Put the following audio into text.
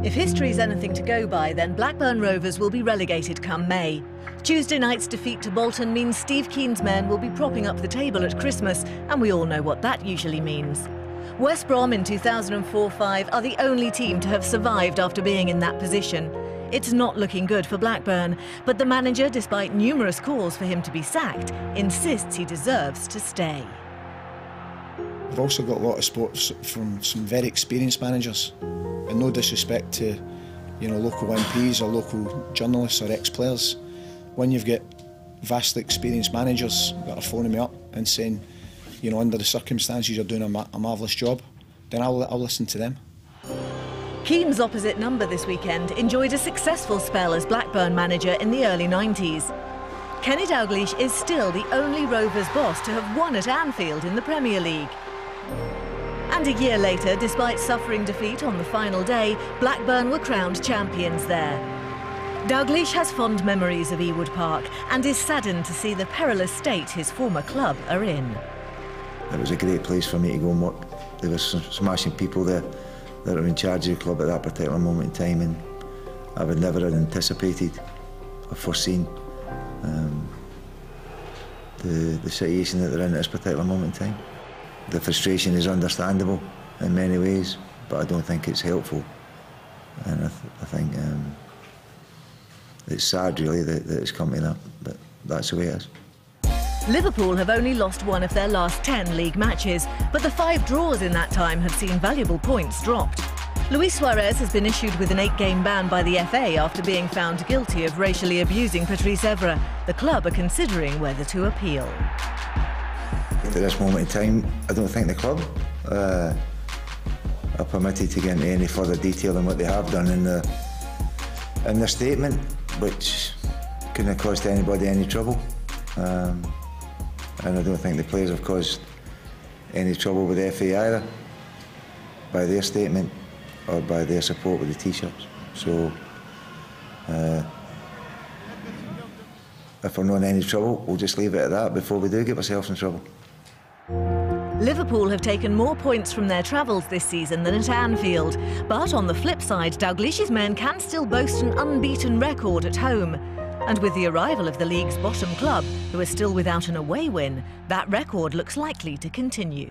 If history's anything to go by, then Blackburn Rovers will be relegated come May. Tuesday night's defeat to Bolton means Steve Keane's men will be propping up the table at Christmas, and we all know what that usually means. West Brom in 2004-05 are the only team to have survived after being in that position. It's not looking good for Blackburn, but the manager, despite numerous calls for him to be sacked, insists he deserves to stay. We've also got a lot of support from some very experienced managers, and no disrespect to, local MPs or local journalists or ex-players. When you've got vastly experienced managers that are phoning me up and saying, under the circumstances you're doing a marvellous job, then I'll listen to them. Keane's opposite number this weekend enjoyed a successful spell as Blackburn manager in the early 90s. Kenny Dalglish is still the only Rovers boss to have won at Anfield in the Premier League. And a year later, despite suffering defeat on the final day, Blackburn were crowned champions there. Dalglish has fond memories of Ewood Park and is saddened to see the perilous state his former club are in. It was a great place for me to go and work. There were some smashing people there that were in charge of the club at that particular moment in time, and I would never have anticipated or foreseen the situation that they're in at this particular moment in time. The frustration is understandable in many ways, but I don't think it's helpful. And I think it's sad, really, that it's come to that, but that's the way it is. Liverpool have only lost one of their last 10 league matches, but the 5 draws in that time have seen valuable points dropped. Luis Suarez has been issued with an 8-game ban by the FA after being found guilty of racially abusing Patrice Evra. The club are considering whether to appeal. At this moment in time, I don't think the club are permitted to get into any further detail than what they have done in their statement, which couldn't have caused anybody any trouble. And I don't think the players have caused any trouble with the FA either, by their statement or by their support with the T-shirts. So, if we're not in any trouble, we'll just leave it at that before we do get ourselves in trouble. Liverpool have taken more points from their travels this season than at Anfield. But on the flip side, Dalglish's men can still boast an unbeaten record at home. And with the arrival of the league's bottom club, who are still without an away win, that record looks likely to continue.